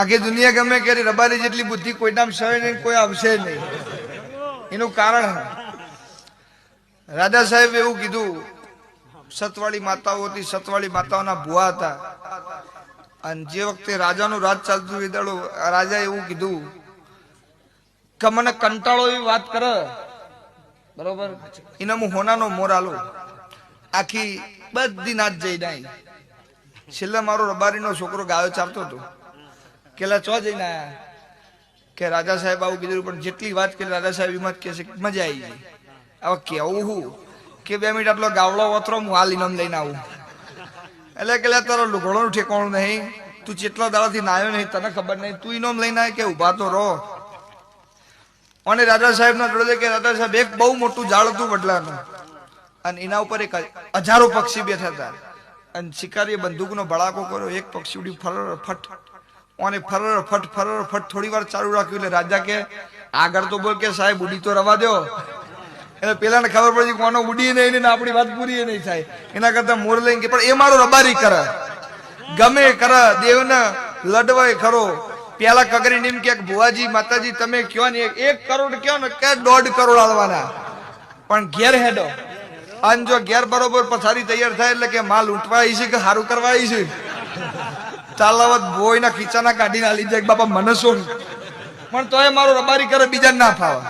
આખી દુનિયા ગમે કે રબારી જેટલી બુદ્ધિ કોઈના સહે નહીં, કોઈ આવશે નહીં. એનું કારણ રાજા સાહેબ એવું કીધું, સતવાળી માતાઓ હતી, સતવાળી માતાઓના ભુવા હતા. અને જે વખતે રાજાનું રાજ ચાલતું એ દાડો રાજા એવું કીધું કે મને કંટાળો એવી વાત કરે, બરોબર, એને હું હોનાનો મોર આલું. આખી બધી નાચ જઈ નાઈ. છેલ્લે મારો રબારીનો છોકરો ગાયો ચાલતો હતો. કેલા ચો જઈને આયા કે રાજા સાહેબ આવું કીધું, પણ જેટલી વાત કરી રાજા સાહેબ એમાં જ કહે છે મજા આવી ગઈ. હવે કેવું હું કે 2 મિનિટ આટલો ગાવડો વતરો હું હાલ ઇનામ લઈને આવું. એટલે કે તારો લુગડોનું ઠેકાણું નહીં, તું જેટલા દાડાથી નાયો નહીં, તને ખબર નહીં, તું ઇનામ લઈને આવે કે ઉભા તો રહો. અને રાજા સાહેબ ના જોડે કે રાજા સાહેબ એક બહુ મોટું ઝાડ હતું વડલાનું, અને એના ઉપર એક 1000 પક્ષી બેઠા હતા. અને શિકારીએ બંદૂકનો ભડાકો કર્યો, એક પક્ષી ઉડી ફરર ફટ, અને ફરર ફટ થોડી વાર ચાલુ રાખ્યું. એટલે રાજા કે આગળ તો બોલ કે સાહેબ ઉડી તો રવા દો. એટલે પેલા ને ખબર પડી કોનો ઉડી નહીં ને આપણી વાત પૂરી નહીં થાય, એના કરતા મોર લઈને. પણ એ મારો રબારી કરે, ગમે કરે, દેવને લડવાય ખરો. પેલા કગરી નીમ કે ભુવાજી માતાજી તમે કયો ને 1 કરોડ કયો ને કે 1.5 કરોડ આલવાના, પણ ઘેર હેડો. અને જો ઘેર બરોબર પથારી તૈયાર થાય એટલે કે માલ લૂંટવા આવી છે કે સારું કરવા આવી છે, ચાલાવત ભોયના ખીચાના કાઢીને આલી જાય બાપા મને શું. પણ તોય મારો રબારી કરે, બીજા ના ફાવે.